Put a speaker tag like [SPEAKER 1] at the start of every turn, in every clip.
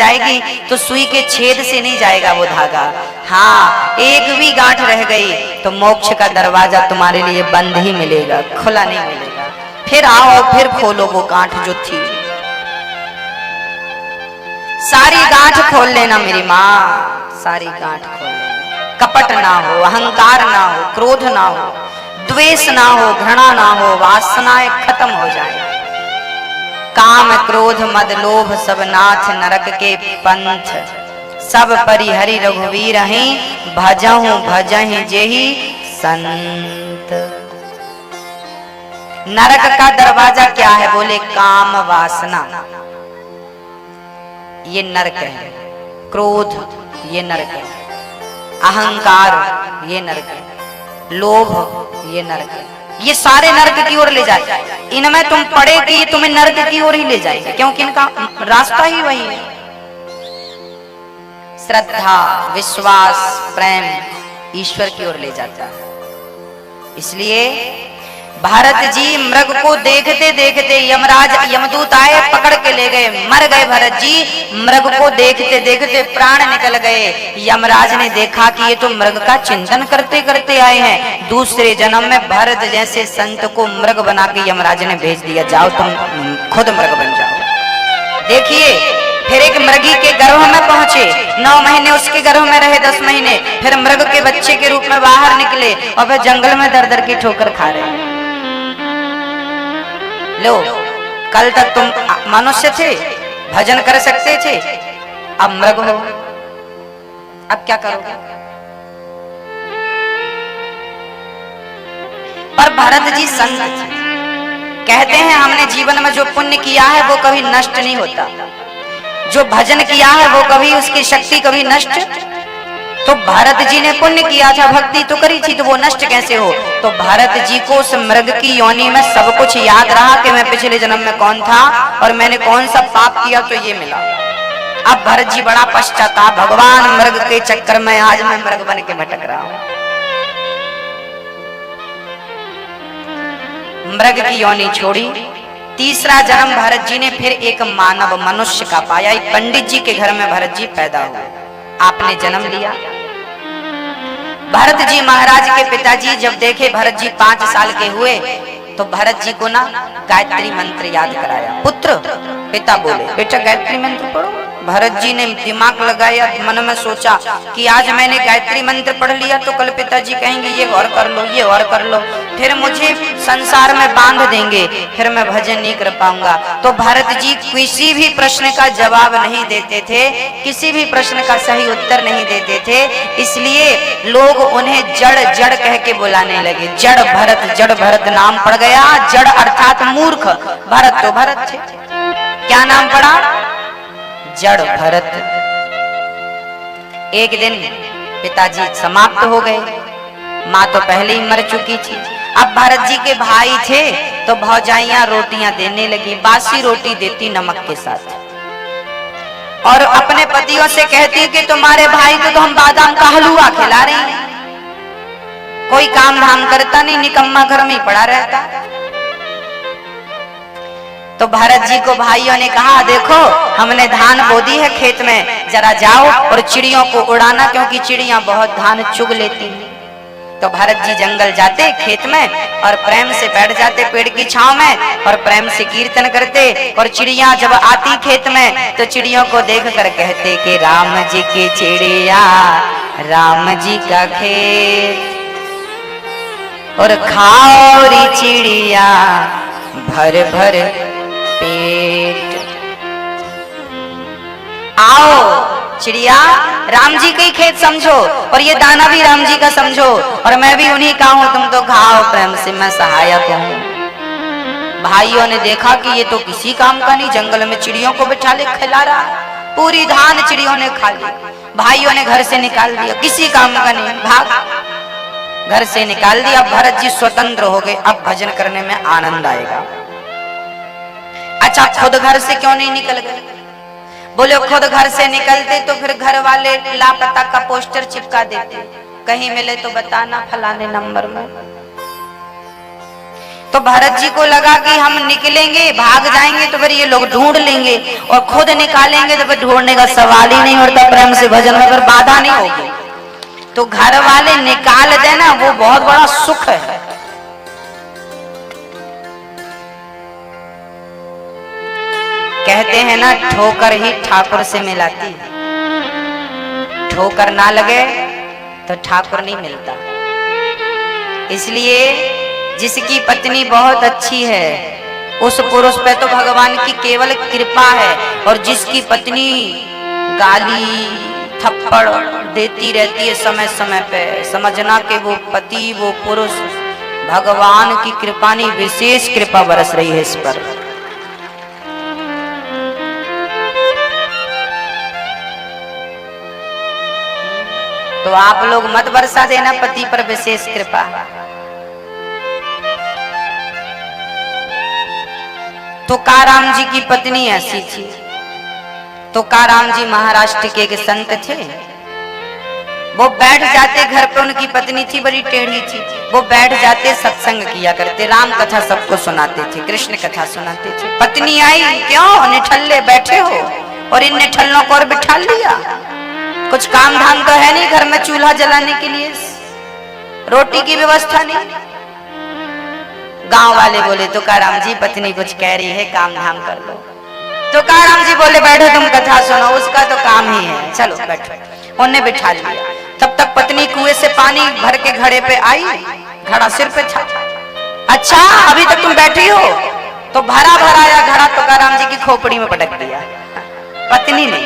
[SPEAKER 1] जाएगी तो सुई के छेद से नहीं जाएगा वो धागा। हाँ, एक भी गांठ रह गई तो मोक्ष का दरवाजा तुम्हारे लिए बंद ही मिलेगा, खुला नहीं मिलेगा। फिर आओ, फिर खोलो वो गांठ जो थी, सारी गांठ खोल लेना मेरी माँ, सारी गांठ खोल लेना। कपट ना हो, अहंकार ना हो, क्रोध ना हो, द्वेष ना हो, घृणा ना हो, वासनाएं खत्म हो जाए। काम क्रोध मद लोभ सब नाथ नरक के पंथ, सब परिहरि रघुवीर हैं, भजहु भजहि जेहि संत। नरक का दरवाजा क्या है? बोले काम वासना, ये नरक है। क्रोध, ये नरक है। अहंकार, ये नरक है। लोभ, ये नरक है। ये सारे नरक की ओर ले जाए। इनमें तुम पड़े कि ये तुम्हें नरक की ओर ही ले जाएगा, क्योंकि इनका रास्ता ही वही है। श्रद्धा, विश्वास, प्रेम ईश्वर की ओर ले जाता है। इसलिए भारत जी मृग को देखते देखते यमराज यमदूत आए, पकड़ के ले गए, मर गए भरत जी। मृग को देखते देखते प्राण निकल गए। यमराज ने देखा कि ये तो मृग का चिंतन करते करते आए हैं। दूसरे जन्म में भरत जैसे संत को मृग बना के यमराज ने भेज दिया, जाओ तुम खुद मृग बन जाओ। देखिए, फिर एक मृगी के गर्भ में पहुंचे, 9 महीने उसके गर्भ में रहे, 10 महीने, फिर मृग के बच्चे के रूप में बाहर निकले और फिर जंगल में दर दर की ठोकर खा रहे। लो, कल तक तुम मनुष्य थे, भजन कर सकते थे, अब मृग हो, अब क्या करोगे? पर भरत जी संत कहते हैं, हमने जीवन में जो पुण्य किया है वो कभी नष्ट नहीं होता। जो भजन किया है वो कभी, उसकी शक्ति कभी नष्ट। तो भारत जी ने पुण्य किया था, भक्ति तो करी थी, तो वो नष्ट कैसे हो? तो भारत जी को उस मृग की योनि में सब कुछ याद रहा कि मैं पिछले जन्म में कौन था और मैंने कौन सा पाप किया, तो ये मिला। अब भरत जी बड़ा पश्चाताप, भगवान मृग के चक्कर में आज मैं मृग बन के भटक रहा हूं। मृग की योनि छोड़ी, तीसरा जन्म भरत जी ने फिर एक मानव मनुष्य का पाया। एक पंडित जी के घर में भरत जी पैदा हुए, आपने जन्म लिया। भरत जी महाराज के पिताजी जब देखे भरत जी 5 साल के हुए तो भरत जी को ना गायत्री मंत्र याद कराया। पुत्र, पिता बोले बेटा गायत्री मंत्र पढ़ो। भरत जी ने दिमाग लगाया, मन में सोचा कि आज मैंने गायत्री मंत्र पढ़ लिया तो कल पिताजी कहेंगे ये और कर लो, ये और कर लो, फिर मुझे संसार में बांध देंगे, फिर मैं भजन नहीं कर पाऊंगा। तो भरत जी किसी भी प्रश्न का जवाब नहीं देते थे, किसी भी प्रश्न का सही उत्तर नहीं देते थे। इसलिए लोग उन्हें जड़ जड़ कह के बुलाने लगे। जड़ भरत नाम पड़ गया। जड़ अर्थात मूर्ख, भरत तो भरत थे, क्या नाम पड़ा? जड़ भरत। एक दिन पिताजी समाप्त हो गए, माँ तो पहले ही मर चुकी थी। अब भरत जी के भाई थे तो भौजाइयां रोटियां देने लगी, बासी रोटी देती नमक के साथ, और अपने पतियों से कहती कि तुम्हारे भाई को तो हम बादाम का हलवा खिला रहे हैं, कोई काम धाम करता नहीं, निकम्मा घर में ही पड़ा रहता। तो भरत जी को भाइयों ने कहा, देखो हमने धान बो दी है खेत में, जरा जाओ और चिड़ियों को उड़ाना, क्योंकि चिड़ियां बहुत धान चुग लेती हैं। तो भरत जी जंगल जाते खेत में और प्रेम से बैठ जाते पेड़ की छांव में और प्रेम से कीर्तन करते। और चिड़िया जब आती खेत में तो चिड़ियों को देखकर कहते कि राम जी की चिड़िया, राम जी का खेत, और खाओ री चिड़िया भर भर पेट। आओ चिड़िया, राम जी का ही खेत समझो और ये दाना भी राम जी का समझो, और मैं भी उन्हीं का हूं, तुम तो खाओ प्रेम से, मैं सहायक हूं। भाइयों ने देखा कि ये तो किसी काम का नहीं, जंगल में चिड़ियों को बिठा ले खिला रहा, पूरी धान चिड़ियों ने खा ली। भाइयों ने घर से निकाल दिया, किसी काम का नहीं, भाग, घर से निकाल दिया। भरत जी स्वतंत्र हो गए, अब भजन करने में आनंद आएगा। अच्छा, खुद घर से क्यों नहीं निकल गए? बोले खुद घर से निकलते तो फिर घर वाले लापता का पोस्टर चिपका देते, कहीं मिले तो बताना फलाने नंबर में। तो भरत जी को लगा कि हम निकलेंगे, भाग जाएंगे तो फिर ये लोग ढूंढ लेंगे, और खुद निकालेंगे तो फिर ढूंढने का सवाल ही नहीं उठता। प्रेम से भजन में फिर बाधा नहीं होगी। तो घर वाले निकाल देना वो बहुत बड़ा सुख है। कहते हैं ना, ठोकर ही ठाकुर से मिलाती है। ठोकर ना लगे तो ठाकुर नहीं मिलता। इसलिए जिसकी पत्नी बहुत अच्छी है उस पुरुष पे तो भगवान की केवल कृपा है, और जिसकी पत्नी गाली थप्पड़ देती रहती है समय समय पे, समझना कि वो पति, वो पुरुष भगवान की कृपा नहीं, विशेष कृपा बरस रही है इस पर। तो आप लोग मत बरसा देना पति पर विशेष कृपा। तुकाराम जी की पत्नी ऐसी थी। तुकाराम जी महाराष्ट्र के एक संत थे। वो बैठ जाते, घर पे उनकी पत्नी थी, बड़ी टेढ़ी थी, वो बैठ जाते, सत्संग किया करते, राम कथा सबको सुनाते थे, कृष्ण कथा सुनाते थे। पत्नी आई, क्यों निठल्ले बैठे हो, और इन निठल्लों को और बिठा लिया? कुछ काम धाम तो है नहीं घर में, चूल्हा जलाने के लिए रोटी की व्यवस्था नहीं। गांव वाले बोले तुकाराम जी पत्नी कुछ कह रही है, काम धाम कर लो। तुकाराम जी बोले बैठो तुम कथा सुनो, उसका तो काम ही है, चलो बैठो। उन्हें बिठा लिया। तब तक पत्नी कुएं से पानी भर के घड़े पे आई, घड़ा सिर पे था। अच्छा अभी तक तुम बैठी हो? तो भरा भराया घड़ा तुकाराम जी की खोपड़ी में पटक दिया पत्नी ने।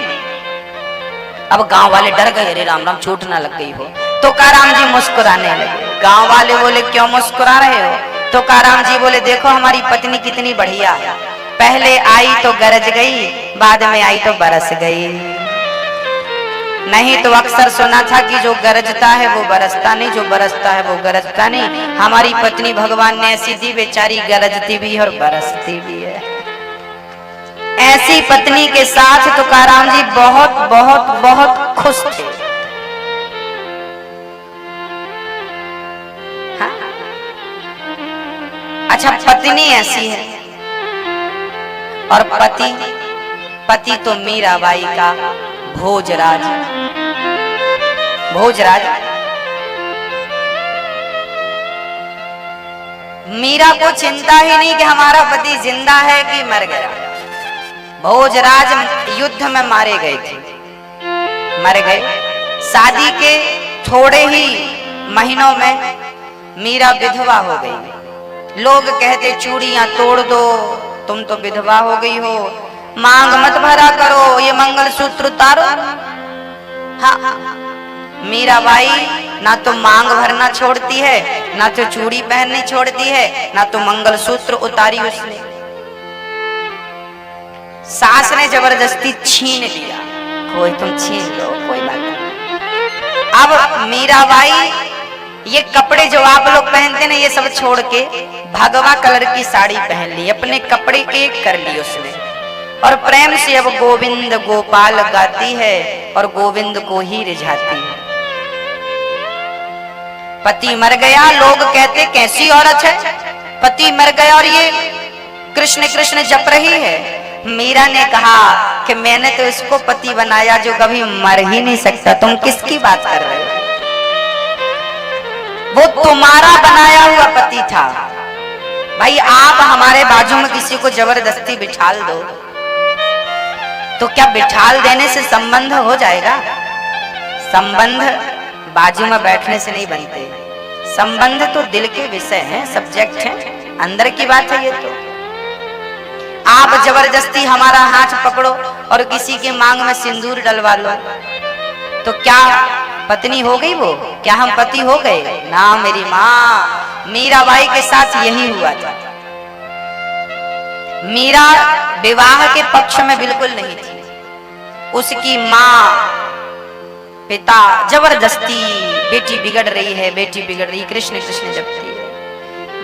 [SPEAKER 1] अब गांव वाले डर गए, अरे राम राम चोट ना लग गई हो। तुकाराम जी मुस्कुराने लगे। गांव वाले बोले क्यों मुस्कुरा रहे हो? तुकाराम जी बोले देखो हमारी पत्नी कितनी बढ़िया है, पहले आई तो गरज गई, बाद में आई तो बरस गई। नहीं तो अक्सर सुना था कि जो गरजता है वो बरसता नहीं, जो बरसता है वो गरजता नहीं। हमारी पत्नी भगवान ने ऐसी दी, बेचारी गरजती भी है और बरसती भी है। ऐसी पत्नी के साथ तुकाराम जी बहुत बहुत बहुत खुश थे। हाँ? अच्छा पत्नी ऐसी है, और पति तो मीराबाई का भोजराज। भोजराज मीरा को चिंता ही नहीं कि हमारा पति जिंदा है कि मर गया। भोजराज युद्ध में मारे गए थे, मर गए। शादी के थोड़े ही महीनों में मीरा विधवा हो गई। लोग कहते चूड़ियां तोड़ दो, तुम तो विधवा हो गई हो, मांग मत भरा करो, ये मंगलसूत्र उतारो। हाँ, मीराबाई ना तो मांग भरना छोड़ती है, ना तो चूड़ी पहननी छोड़ती है, ना तो मंगलसूत्र उतारी उसने। सास ने जबरदस्ती छीन लिया, कोई तुम छीन लो कोई बात नहीं। अब मीराबाई ये कपड़े जो आप लोग पहनते ना ये सब छोड़ के भगवा कलर की साड़ी पहन ली, अपने कपड़े एक कर ली उसने, और प्रेम से अब गोविंद गोपाल गाती है और गोविंद को ही रिझाती है। पति मर गया, लोग कहते कैसी औरत है, पति मर गया और ये कृष्ण कृष्ण जप रही है। मीरा ने कहा कि मैंने तो इसको पति बनाया जो कभी मर ही नहीं सकता, तुम किसकी बात कर रहे हो? वो तुम्हारा बनाया हुआ पति था। भाई आप हमारे बाजू में किसी को जबरदस्ती बिठाल दो तो क्या बिठाल देने से संबंध हो जाएगा? संबंध बाजू में बैठने से नहीं बनते। संबंध तो दिल के विषय हैं, सब्जेक्ट हैं, अंदर की बात है ये। तो आप जबरदस्ती हमारा हाथ पकड़ो और किसी के मांग में सिंदूर डलवा लो तो क्या पत्नी हो गई वो? क्या हम पति हो गए? ना मेरी माँ, मीराबाई के साथ यही हुआ था। मीरा विवाह के पक्ष में बिल्कुल नहीं थी। उसकी माँ पिता जबरदस्ती, बेटी बिगड़ रही है, बेटी बिगड़ रही, कृष्ण कृष्ण जपती है।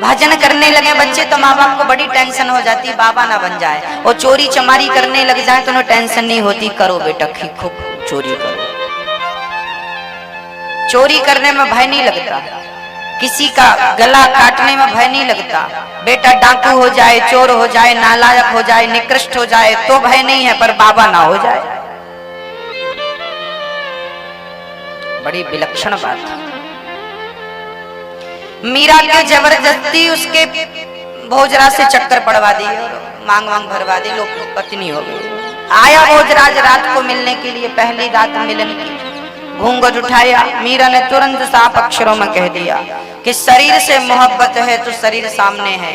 [SPEAKER 1] भजन करने लगे बच्चे तो माँ बाप को बड़ी टेंशन हो जाती, बाबा ना बन जाए। और चोरी चमारी करने लग जाए तो उन्हें टेंशन नहीं होती, करो बेटा खूब चोरी करो। चोरी करने में भय नहीं लगता किसी का गला काटने में भय नहीं लगता। बेटा डाकू हो जाए, चोर हो जाए, नालायक हो जाए, निकृष्ट हो जाए तो भय नहीं है, पर बाबा ना हो जाए। बड़ी विलक्षण बात। मीरा के जबरदस्ती उसके भोजराज से चक्कर पड़वा दी, मांग मांग भरवा दी, लोग पत्नी हो गई। आया भोजराज रात को मिलने के लिए, पहली रात मिलन की। घूंघट उठाया, मीरा ने तुरंत साफ अक्षरों में कह दिया कि शरीर से मोहब्बत है तो शरीर सामने है,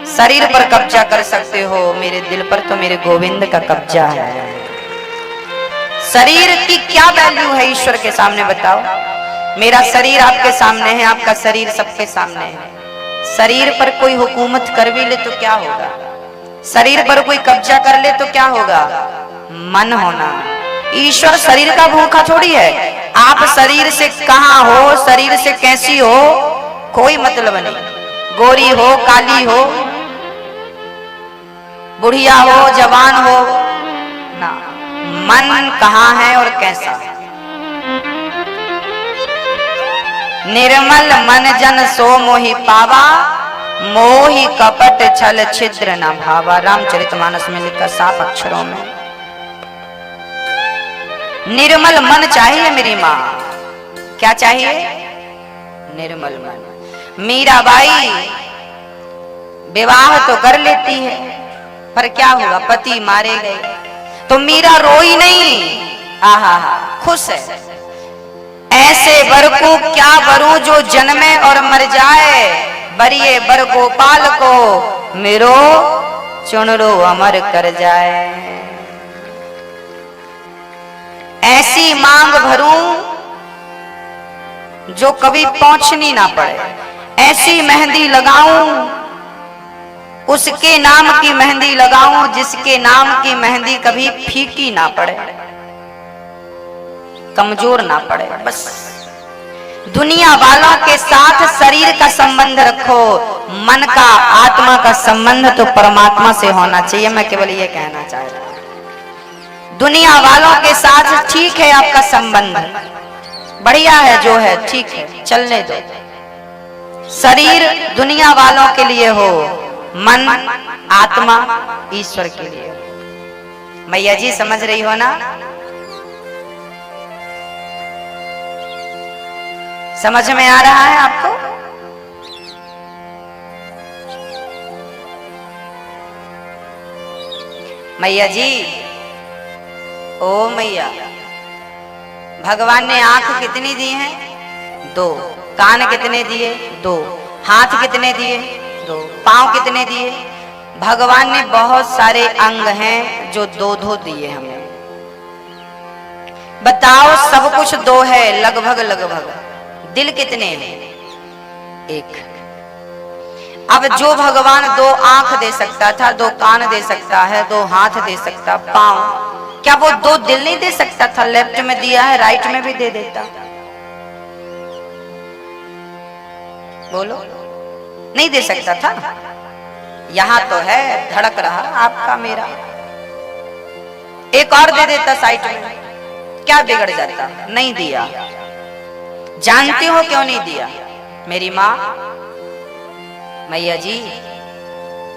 [SPEAKER 1] शरीर पर कब्जा कर सकते हो, मेरे दिल पर तो मेरे गोविंद का कब्जा है। शरीर की क्या वैल्यू है ईश्वर के सामने बताओ? मेरा शरीर आपके सामने है, आपका शरीर सबके सामने है। शरीर पर कोई हुकूमत कर भी ले तो क्या होगा? शरीर पर कोई कब्जा कर ले तो क्या होगा? मन होना। ईश्वर शरीर का भूखा थोड़ी है। आप शरीर से कहां हो, शरीर से कैसी हो, कोई मतलब नहीं। गोरी हो, काली हो, बुढ़िया हो, जवान हो ना, मन कहां है और कैसा। निर्मल मन जन सो मोहि पावा, मोहि कपट छल छिद्र न भावा। रामचरितमानस में लिखा साफ अक्षरों में। निर्मल मन चाहिए मेरी माँ। क्या चाहिए? निर्मल मन। मीराबाई विवाह तो कर लेती है, पर क्या हुआ? पति मारे गए तो मीरा रोई नहीं, आहा खुश है। ऐसे वर को क्या वरूं जो जन्मे और मर जाए, बरिए बर गोपाल को मेरो चुनरो अमर कर जाए। ऐसी मांग भरूं जो कभी पहुंचनी ना पड़े, ऐसी मेहंदी लगाऊं, उसके नाम की मेहंदी लगाऊं जिसके नाम की मेहंदी कभी फीकी ना पड़े, कमजोर ना पड़े। बस दुनिया वालों के साथ शरीर का संबंध रखो, मन का, आत्मा का संबंध तो परमात्मा से होना चाहिए। मैं केवल ये कहना चाह रहा हूं। दुनिया वालों के साथ ठीक है आपका संबंध, बढ़िया है, जो है ठीक है, चलने दो। शरीर दुनिया वालों के लिए हो, मन आत्मा ईश्वर के लिए हो। मैया जी समझ रही हो ना? समझ में आ रहा है आपको? मैया जी, ओ मैया, भगवान ने आंख कितनी दी है? 2। कान कितने दिए? 2। हाथ कितने दिए? 2। पांव कितने दिए? भगवान ने बहुत सारे अंग हैं जो 2-2 दिए हमें। बताओ, सब कुछ 2 है लगभग लगभग। दिल कितने हैं? 1। अब जो भगवान 2 आंख दे सकता था, 2 कान दे सकता है, 2 हाथ दे सकता, पांव, क्या वो 2 दिल नहीं दे सकता था? लेफ्ट में दिया है, राइट में भी दे देता। बोलो, नहीं दे सकता था? यहां तो है, धड़क रहा आपका मेरा, एक और दे देता साइड में, क्या बिगड़ जाता? नहीं दिया। जानती हो क्यों नहीं दिया? मेरी माँ, मैया जी,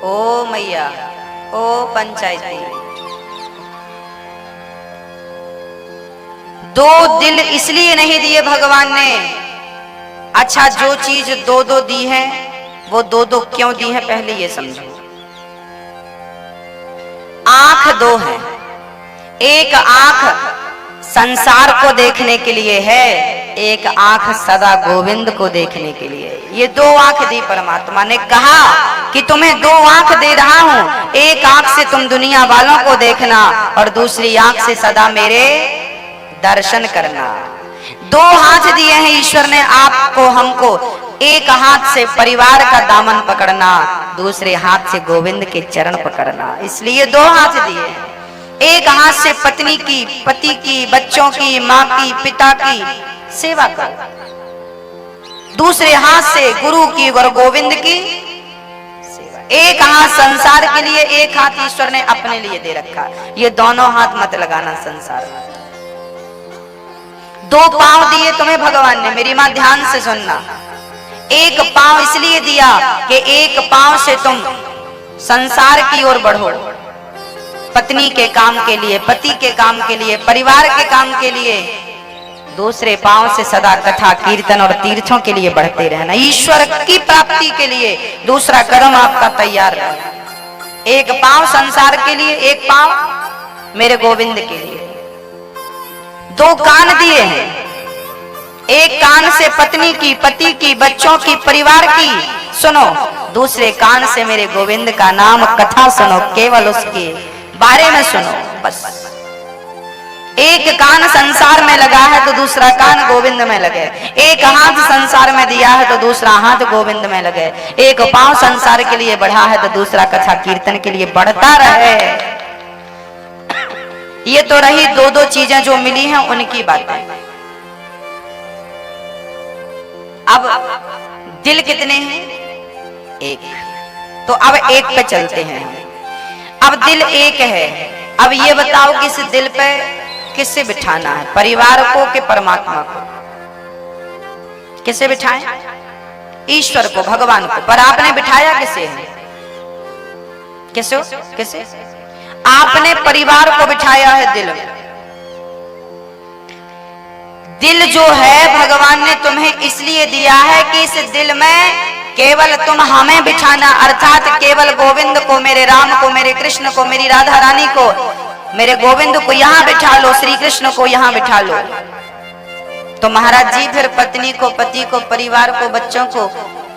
[SPEAKER 1] ओ मैया, ओ पंचायती, 2 दिल इसलिए नहीं दिए भगवान ने। अच्छा, जो चीज 2-2 दी है, वो 2-2 क्यों दी है पहले ये समझो। आंख 2 है। एक आंख संसार को देखने के लिए है, एक आंख सदा गोविंद को देखने के लिए। ये 2 आंख दी परमात्मा ने। कहा कि तुम्हें 2 आंख दे रहा हूं, एक आंख से तुम दुनिया वालों को देखना और दूसरी आंख से सदा मेरे दर्शन करना। 2 हाथ दिए हैं ईश्वर ने आपको, हमको। एक हाथ से परिवार का दामन पकड़ना, दूसरे हाथ से गोविंद के चरण पकड़ना, इसलिए 2 हाथ दिए। एक हाथ से पत्नी की, पति की, बच्चों की, माँ की, पिता की सेवा करो, दूसरे हाथ से गुरु की और गोविंद की सेवा। एक हाथ संसार के लिए, एक हाथ ईश्वर ने अपने लिए दे रखा। ये दोनों हाथ मत लगाना संसार में। 2 पांव दिए तुम्हें भगवान ने, मेरी मां ध्यान से सुनना। एक पांव इसलिए दिया कि एक पांव से तुम संसार की ओर बढ़ो, पत्नी के काम के लिए, पति के काम के लिए, परिवार के काम के लिए। दूसरे पांव से सदा कथा कीर्तन और तीर्थों के लिए बढ़ते रहना, ईश्वर की प्राप्ति के लिए दूसरा कर्म आपका तैयार रहना। एक पांव संसार के लिए, एक पांव मेरे गोविंद के लिए। दो कान दिए हैं, एक कान से पत्नी की, पति की, बच्चों की, परिवार की सुनो, दूसरे कान से मेरे गोविंद का नाम कथा सुनो, केवल उसके बारे में सुनो बस। एक कान संसार में लगा है तो दूसरा कान गोविंद में लगे, एक हाथ संसार में दिया है तो दूसरा हाथ गोविंद में लगे, एक पांव संसार के लिए बढ़ा है तो दूसरा कथा कीर्तन के लिए बढ़ता रहे। ये तो रही दो दो चीजें जो मिली हैं उनकी बातें। अब दिल कितने हैं? एक। तो अब एक पे चलते हैं। अब दिल एक है, अब ये बताओ कि इस दिल पे किससे बिठाना है, परिवार को कि परमात्मा को? किससे बिठाएं? ईश्वर को, भगवान को। पर आपने बिठाया किसे है? किसे? किसे? आपने परिवार को बिठाया है दिल में। दिल जो है भगवान ने तुम्हें इसलिए दिया है कि इस दिल में केवल तुम हमें बिठाना, अर्थात केवल गोविंद को, मेरे राम को, मेरे कृष्ण को, मेरी राधा रानी को, मेरे गोविंद को यहां बिठा लो, श्री कृष्ण को यहां बिठा लो। तो महाराज जी फिर पत्नी को, पति को, परिवार को, बच्चों को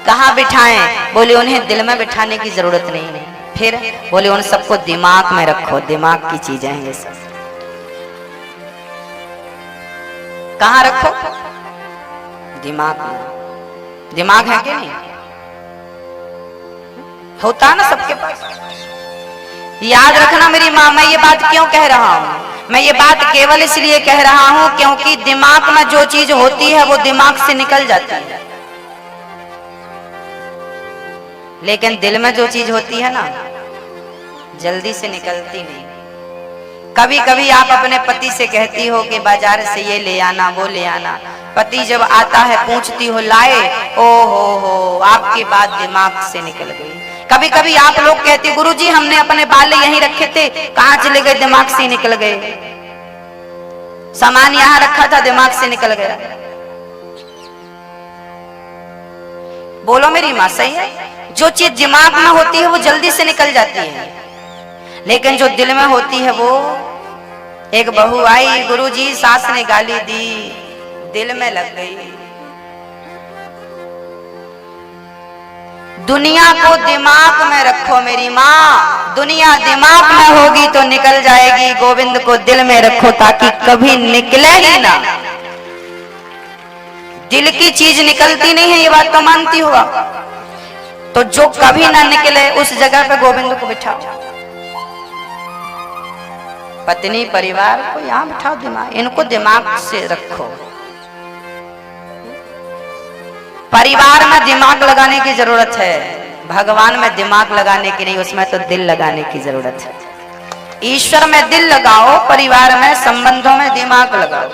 [SPEAKER 1] कहां बिठाएं? बोले उन्हें दिल में बिठाने की जरूरत नहीं है। फिर बोले उन सबको दिमाग में रखो, दिमाग की चीजें हैं ये सब। कहां रखो? दिमाग में। दिमाग है कि नहीं? होता ना सबके पास। याद रखना मेरी माँ, मैं ये बात क्यों कह रहा हूं? मैं ये बात केवल इसलिए कह रहा हूं क्योंकि दिमाग में जो चीज होती है वो दिमाग से निकल जाती है, लेकिन दिल में जो चीज होती है ना जल्दी से निकलती नहीं। कभी कभी आप अपने पति से कहती हो कि बाजार से ये ले आना, वो ले आना, पति जब आता है पूछती हो लाए, ओ हो आपकी बात दिमाग से निकल गई। कभी कभी आप लोग कहते गुरुजी हमने अपने बाल यहीं रखे थे, कहां चले गए? दिमाग से निकल गए। सामान यहां रखा था, दिमाग से निकल गया। बोलो मेरी मां, सही है? जो चीज दिमाग में होती है वो जल्दी से निकल जाती है, लेकिन जो दिल में होती है वो। एक बहू आई, गुरुजी सास ने गाली दी, दिल में लग गई। दुनिया को दिमाग में रखो मेरी माँ, दुनिया दिमाग में होगी तो निकल जाएगी। गोविंद को दिल में रखो ताकि कभी निकले ही ना। दिल की चीज निकलती नहीं है, ये बात तो मानती होगा। तो जो कभी ना निकले उस जगह पे गोविंद को बिठाओ। पत्नी परिवार को यहाँ बिठाओ, दिमाग, इनको दिमाग से रखो। परिवार में दिमाग लगाने की जरूरत है, भगवान में दिमाग लगाने की नहीं, उसमें तो दिल लगाने की जरूरत है। ईश्वर में दिल लगाओ, परिवार में, संबंधों में दिमाग लगाओ।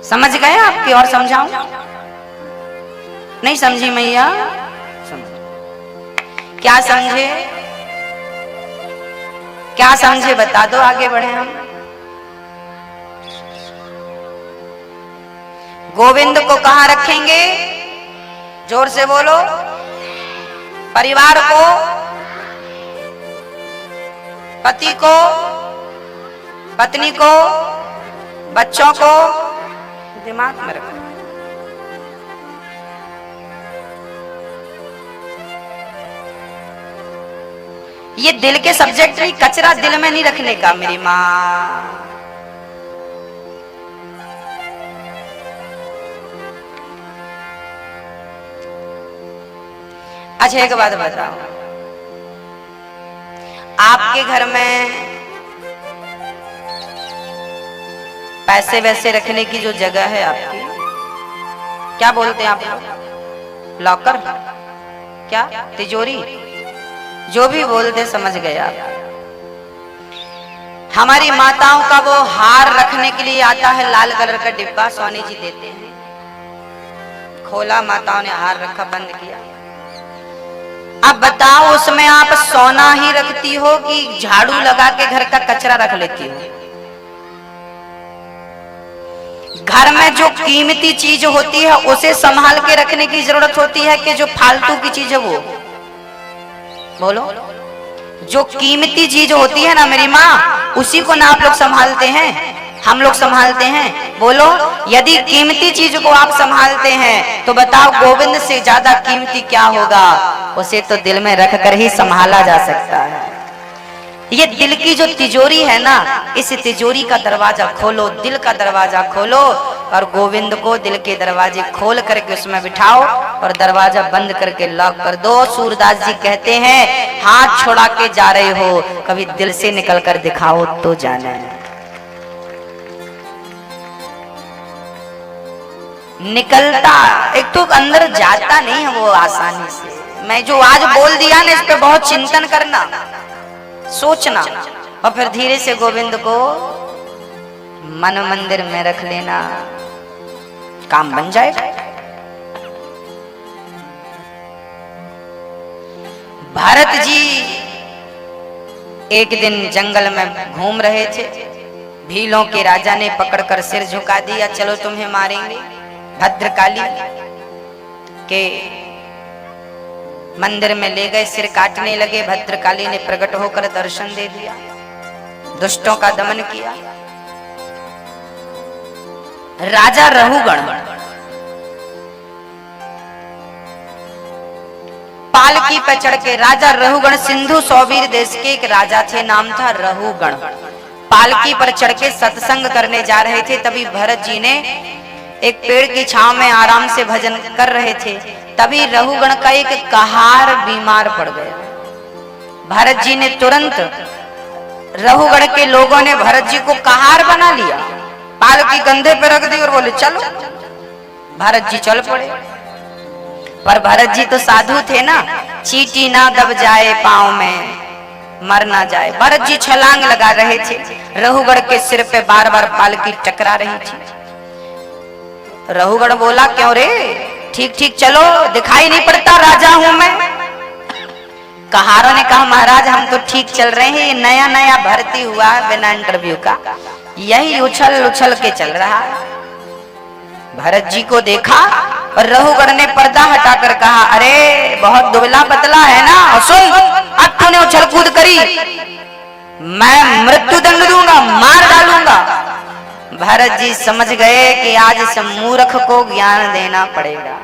[SPEAKER 1] समझ गए आपकी? और समझाऊं? नहीं समझी मैया? क्या समझे? क्या समझे बता दो, आगे बढ़े हम। गोविंद को कहां रखेंगे? जोर से बोलो। परिवार को, पति को, पत्नी को, बच्चों को दिमाग में रखो। ये दिल के सब्जेक्ट नहीं, कचरा दिल में नहीं रखने का मेरी माँ। अच्छा एक बात बताओ, आपके घर में पैसे वैसे रखने की जो जगह है आपकी, क्या बोलते हैं आप लोग? लॉकर? क्या? तिजोरी? जो भी बोलते समझ गए आप। हमारी माताओं का वो हार रखने के लिए आता है, लाल कलर का डिब्बा, सोनी जी देते हैं। खोला, माताओं ने हार रखा, बंद किया। अब बताओ उसमें आप सोना ही रखती हो कि झाड़ू लगा के घर का कचरा रख लेती हो? घर में जो कीमती चीज होती है उसे संभाल के रखने की जरूरत होती है कि जो फालतू की चीज है वो? बोलो। जो कीमती चीज होती है ना मेरी माँ, उसी को ना आप लोग संभालते हैं, हम लोग संभालते हैं। बोलो, यदि कीमती चीज को आप संभालते हैं तो बताओ गोविंद से ज्यादा कीमती क्या होगा? उसे तो दिल में रख कर ही संभाला जा सकता है। ये दिल की जो तिजोरी है ना, इस तिजोरी का दरवाजा खोलो, दिल का दरवाजा खोलो और गोविंद को दिल के दरवाजे खोल करके उसमें बिठाओ और दरवाजा बंद करके लॉक कर दो। सूरदास जी कहते हैं, हाथ छोड़ा के जा रहे हो, कभी दिल से निकल कर दिखाओ तो जाने। निकलता एक तो अंदर जाता नहीं है वो आसानी से। मैं जो आज बोल दिया ना, इस पे बहुत चिंतन करना, सोचना और फिर धीरे से गोविंद को मन मंदिर में रख लेना, काम बन जाएगा। भरत जी एक दिन जंगल में घूम रहे थे, भीलों के राजा ने पकड़कर सिर झुका दिया, चलो तुम्हें मारेंगे। भद्रकाली के मंदिर में ले गए, सिर काटने लगे। भद्रकाली ने प्रकट होकर दर्शन दे दिया, दुष्टों का दमन किया। राजा रहुगण पालकी पर चढ़ के, राजा रहुगण सिंधु सौवीर देश के एक राजा थे, नाम था रहुगण। पालकी पर चढ़ के सत्संग करने जा रहे थे। तभी भरत जी ने एक पेड़ की छांव में आराम से भजन कर रहे थे। तभी रहुगण का एक कहार बीमार पड़ गया। भरत जी ने तुरंत, रहुगण के लोगों ने भरत जी को कहार बना लिया, पालकी कंधे पर रख दी और बोले चलो। भरत जी चल पड़े, पर भरत जी तो साधु थे ना, चींटी ना दब जाए पांव में, मर ना जाए। भरत जी छलांग लगा रहे थे, रहुगण के सिर पे बार बार पालकी टकरा रही थी। रहुगण बोला, क्यों रे, ठीक ठीक चलो, दिखाई नहीं पड़ता राजा हूं मैं? कहारों ने कहा, महाराज हम तो ठीक चल रहे हैं, ये नया नया भर्ती हुआ बिना इंटरव्यू का, यही उछल उछल के चल रहा है। भरत जी को देखा और रहुगण ने पर्दा हटाकर कहा, अरे बहुत दुबला पतला है ना, और सुन, अब तूने उछल कूद करी, मैं मृत्यु दंड दूंगा, मार डालूंगा। भरत जी समझ गए कि आज इस मूर्ख को ज्ञान देना पड़ेगा।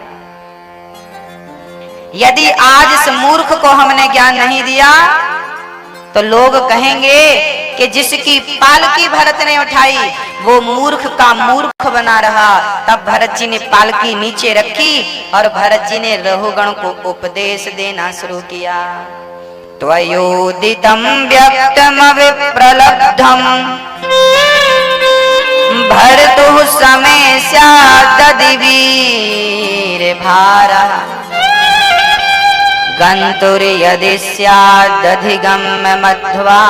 [SPEAKER 1] यदि आज इस मूर्ख को हमने ज्ञान नहीं दिया तो लोग कहेंगे कि जिसकी पालकी भरत ने उठाई वो मूर्ख का मूर्ख बना रहा। तब भरत जी ने पालकी नीचे रखी और भरत जी ने रहुगण को उपदेश देना शुरू किया। त्वयोदितं व्यक्तम विप्रलब्धम भर्तुः समय स्यादधि वीर भारः गन्तुर्यदि स्यादधिगम्य मध्वा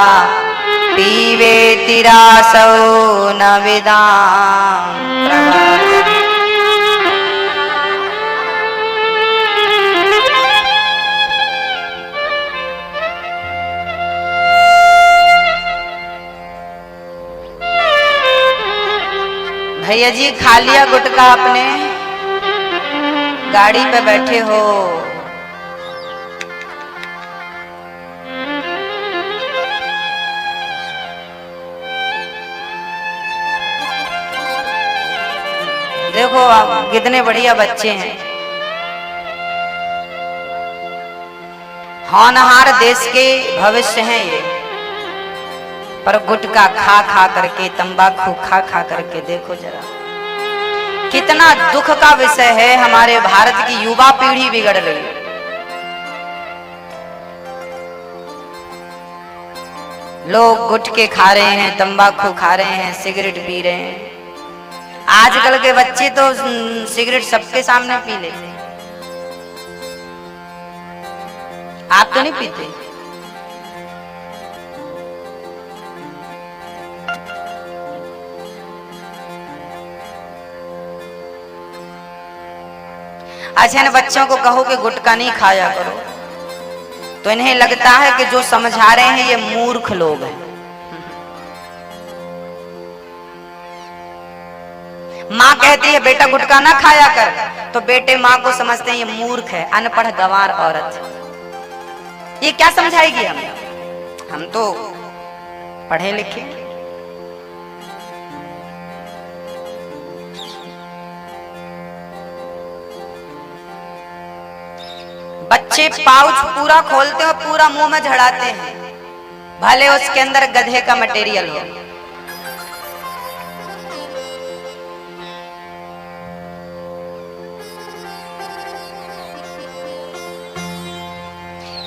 [SPEAKER 1] पीबेति रासौ न विदाम् प्रवादम्। भैया जी खा लिया गुटखा अपने, गाड़ी पे बैठे हो, देखो आप कितने बढ़िया बच्चे हैं। होनहार देश के भविष्य हैं ये, पर गुटखा खा खा करके, तंबाकू खा खा करके देखो जरा कितना दुख का विषय है। हमारे भारत की युवा पीढ़ी बिगड़ रही है। लोग गुटखे खा रहे हैं, तंबाकू खा रहे हैं, सिगरेट पी रहे हैं। आजकल के बच्चे तो सिगरेट सबके सामने पी लेते हैं। आप तो नहीं पीते? अच्छा, इन बच्चों को कहो कि गुटखा नहीं खाया करो, तो इन्हें लगता है कि जो समझा रहे हैं ये मूर्ख लोग हैं। माँ कहती है बेटा गुटखा ना खाया कर, तो बेटे माँ को समझते हैं ये मूर्ख है, अनपढ़ गंवार औरत, ये क्या समझाएगी हमें, हम तो पढ़े लिखे। बच्चे पाउच पूरा खोलते हैं और पूरा मुंह में झड़ाते हैं, भले उसके अंदर गधे का मटेरियल हो।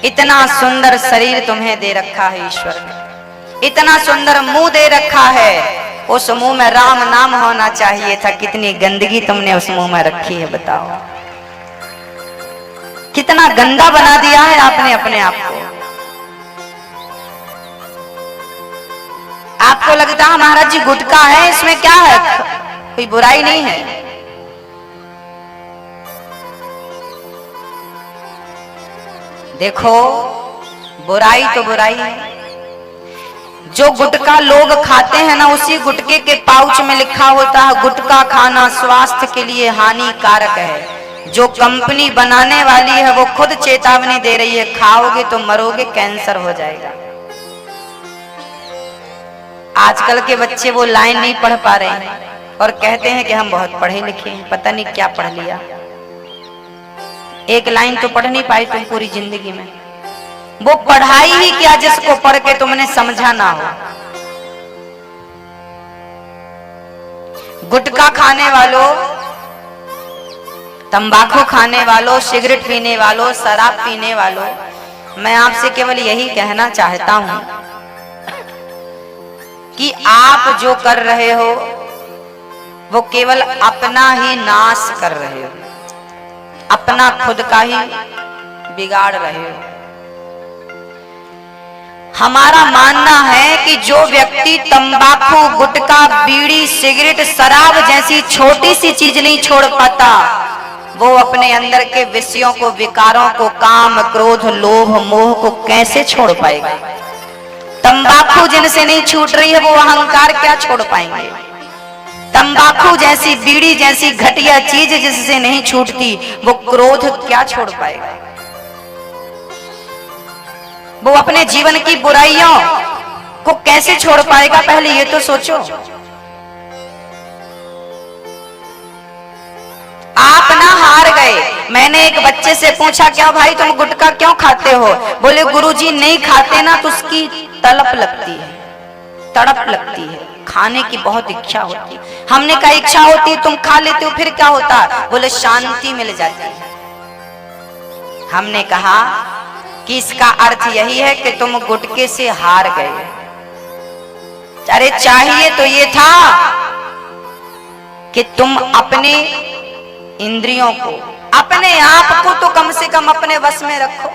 [SPEAKER 1] इतना सुंदर शरीर तुम्हें दे रखा है ईश्वर ने, इतना सुंदर मुंह दे रखा है, उस मुंह में राम नाम होना चाहिए था। कितनी गंदगी तुमने उस मुंह में रखी है, बताओ कितना गंदा बना दिया है आपने अपने आप को। आपको लगता है महाराज जी गुटखा है, इसमें क्या है, कोई बुराई नहीं है। देखो बुराई तो बुराई है। जो गुटखा लोग खाते हैं ना, उसी गुटके के पाउच में लिखा होता है गुटखा खाना स्वास्थ्य के लिए हानिकारक है। जो कंपनी बनाने वाली है वो खुद चेतावनी दे रही है, खाओगे तो मरोगे, कैंसर हो जाएगा। आजकल के बच्चे वो लाइन नहीं पढ़ पा रहे हैं और कहते हैं कि हम बहुत पढ़े लिखे हैं, पता नहीं क्या पढ़ लिया। एक लाइन तो पढ़ नहीं पाई तुम पूरी जिंदगी में, वो पढ़ाई ही क्या जिसको पढ़ के तुमने समझा ना हो। गुटखा खाने वालों, तंबाकू खाने वालों, सिगरेट पीने वालों, शराब पीने वालों, मैं आपसे केवल यही कहना चाहता हूं कि आप जो कर रहे हो वो केवल अपना ही नाश कर रहे हो, अपना खुद का ही बिगाड़ रहे हो। हमारा मानना है कि जो व्यक्ति तंबाकू, गुटखा, बीड़ी, सिगरेट, शराब जैसी छोटी सी चीज नहीं छोड़ पाता, वो अपने अंदर के विषयों को, विकारों को, काम, क्रोध, लोभ, मोह को कैसे छोड़ पाएगा। तंबाकू जिनसे नहीं छूट रही है वो अहंकार क्या छोड़ पाएंगे। तंबाकू जैसी, बीड़ी जैसी घटिया चीज जिससे नहीं छूटती, वो क्रोध क्या छोड़ पाएगा। वो अपने जीवन की बुराइयों को कैसे छोड़ पाएगा, पहले ये तो सोचो। आप ना हार गए। मैंने एक बच्चे से पूछा, क्या भाई तुम गुटखा क्यों खाते हो? बोले गुरुजी नहीं खाते ना तो उसकी तड़प लगती है, तड़प लगती है, खाने की बहुत इच्छा होती है। हमने कहा इच्छा होती है तुम खा लेते हो, फिर क्या होता? बोले शांति मिल जाती है। हमने कहा कि इसका अर्थ यही है कि तुम गुटके से हार गए। अरे चाहिए तो ये था कि तुम अपने इंद्रियों को, अपने आप को तो कम से कम अपने वश में रखो।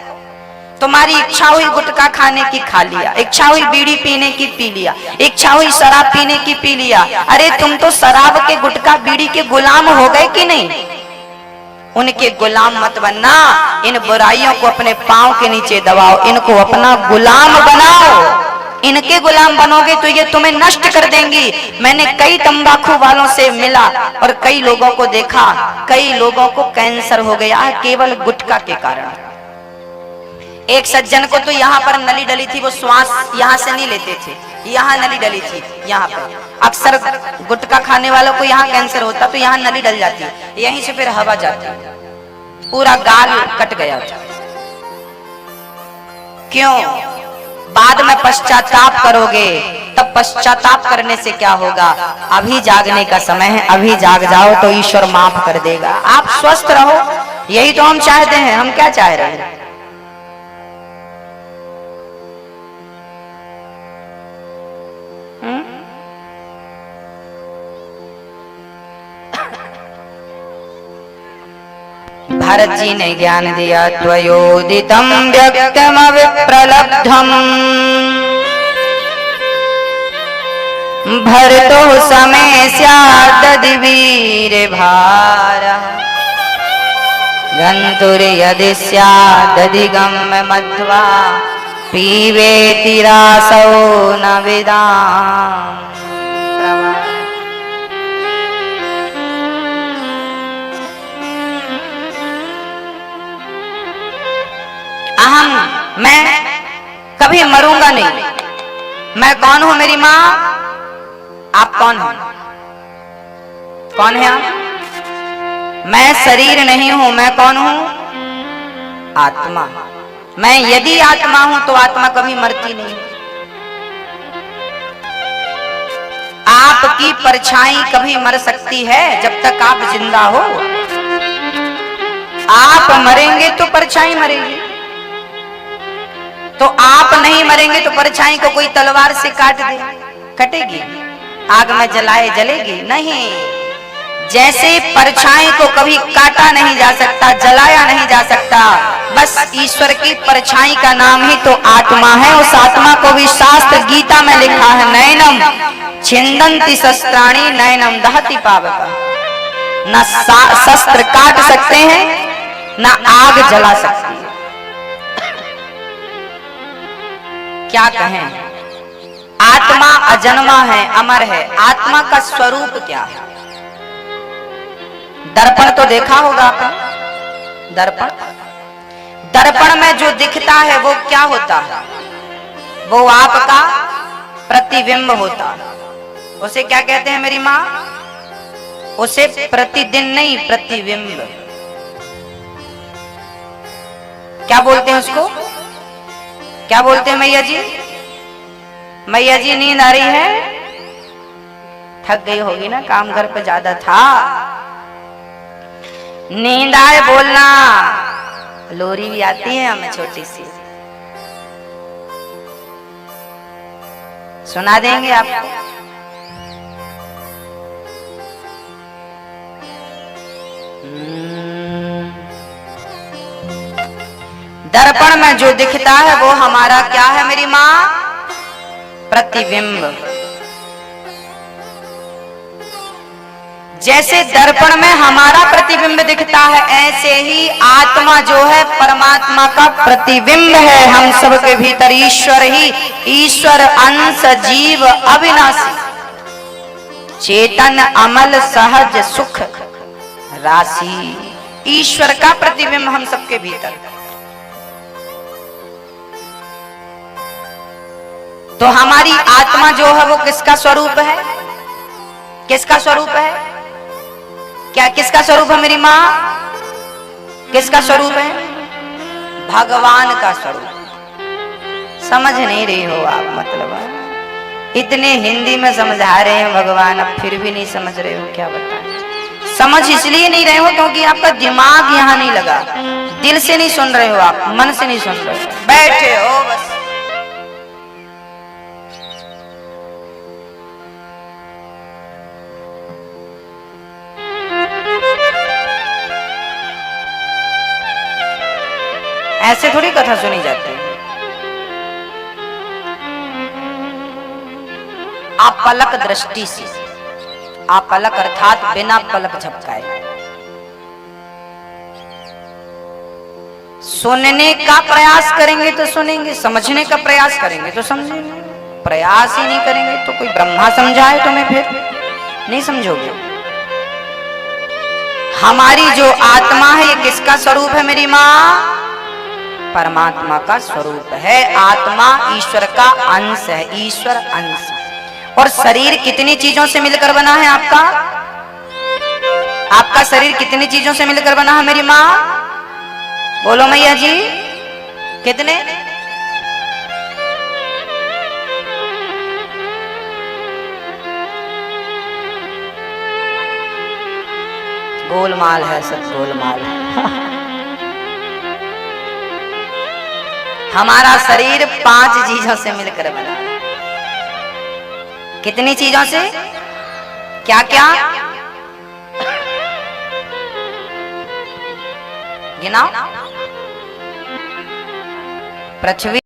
[SPEAKER 1] तुम्हारी इच्छा हुई गुटखा खाने की, खा लिया। इच्छा हुई बीड़ी पीने की, पी लिया। इच्छा हुई शराब पीने की, पी लिया। अरे तुम तो शराब के, गुटखा, बीड़ी के गुलाम हो गए कि नहीं? उनके गुलाम मत बनना। इन बुराइयों को अपने पांव के नीचे दबाओ, इनको अपना गुलाम बनाओ। इनके गुलाम बनोगे तो ये तुम्हें नष्ट कर देंगी। मैंने कई तंबाकू वालों से मिला और कई लोगों को देखा, कई लोगों को कैंसर हो गया है केवल गुटखा के कारण। एक सज्जन को तो यहाँ पर नली डली थी, वो श्वास यहाँ से नहीं लेते थे, यहाँ नली डली थी यहाँ पर। अक्सर गुटखा खाने वालों को यहाँ कैंसर होता तो यहाँ नली डल जाती, यहीं से फिर हवा जाती, पूरा गाल कट गया था। क्यों? बाद में पश्चाताप करोगे, तब पश्चाताप करने से क्या होगा? अभी जागने का समय है, अभी जाग जाओ तो ईश्वर माफ कर देगा। आप स्वस्थ रहो, यही तो हम चाहते हैं। हम क्या चाह रहे हैं? भरत जी ने ज्ञान दिया, त्वयोदितं व्यक्तमविप्रलब्धम् भरतो समय स्यादधि वीर भारः। गन्तुर्यदि स्यादधिगम्य मध्वा पीबेति रासौ न विदाम्। अहम, मैं कभी मरूंगा नहीं। मैं कौन हूं मेरी माँ? आप कौन हो? कौन है आप? मैं शरीर नहीं हूं। मैं कौन हूं? आत्मा। मैं यदि आत्मा हूं तो आत्मा कभी मरती नहीं। आपकी परछाई कभी मर सकती है जब तक आप जिंदा हो। आप मरेंगे तो परछाई मरेगी। तो आप नहीं मरेंगे तो परछाई को कोई तलवार से काट दे, कटेगी? आग में जलाए जलेगी? नहीं। जैसे परछाई को कभी काटा नहीं जा सकता, जलाया नहीं जा सकता, बस ईश्वर की परछाई का नाम ही तो आत्मा है। उस आत्मा को भी शास्त्र गीता में लिखा है, नैनम छिंदन्ति शस्त्राणि नैनम दहति पावक। न शस्त्र काट सकते हैं, न आग जला सकती है। क्या कहें? आत्मा अजन्मा है, अमर है। आत्मा का स्वरूप क्या है? दर्पण तो देखा होगा आपने। दर्पण, दर्पण में जो दिखता है वो क्या होता है? वो आपका प्रतिबिंब होता है। उसे क्या कहते हैं मेरी माँ? उसे प्रतिदिन नहीं, प्रतिबिंब। क्या बोलते हैं उसको? क्या बोलते हैं मैया जी? मैया जी नींद आ रही है? थक गई होगी ना, काम घर पे ज्यादा था। नींद आए बोलना। लोरी भी आती है हमें छोटी सी, सुना देंगे आपको। दर्पण में जो दिखता है वो हमारा क्या है मेरी माँ? प्रतिबिंब। जैसे दर्पण में हमारा प्रतिबिंब दिखता है, ऐसे ही आत्मा जो है परमात्मा का प्रतिबिंब है। हम सब के भीतर ईश्वर ही, ईश्वर अंश जीव अविनाशी, चेतन अमल सहज सुख राशि। ईश्वर का प्रतिबिंब हम सबके भीतर। तो हमारी आत्मा जो है वो किसका स्वरूप है? किसका स्वरूप है? क्या किसका स्वरूप है मेरी माँ? किसका स्वरूप है? भगवान का स्वरूप। समझ नहीं रही हो आप, मतलब इतने हिंदी में समझा रहे हैं भगवान, अब फिर भी नहीं समझ रहे हो। क्या बताएं? समझ इसलिए नहीं रहे हो क्योंकि आपका दिमाग यहाँ नहीं लगा, दिल से नहीं सुन रहे हो आप, मन से नहीं सुन रहे हो, बैठे हो बस। ऐसे थोड़ी कथा सुनी जाती है। आप पलक दृष्टि से, आप पलक अर्थात बिना पलक झपकाए सुनने का प्रयास करेंगे तो सुनेंगे, समझने का प्रयास करेंगे तो समझेंगे। प्रयास ही नहीं करेंगे तो कोई ब्रह्मा समझाए तुम्हें, फिर नहीं समझोगे। हमारी जो आत्मा है ये किसका स्वरूप है मेरी माँ? परमात्मा का स्वरूप है। आत्मा ईश्वर का अंश है, ईश्वर अंश। और शरीर कितनी चीजों से मिलकर बना है आपका? आपका शरीर कितनी चीजों से मिलकर बना है मेरी माँ? बोलो मैया जी, कितने? गोलमाल है, सब गोलमाल है। हमारा शरीर 5 चीजों से मिलकर बना है। कितनी चीजों से? क्या क्या? गिनाओ। पृथ्वी,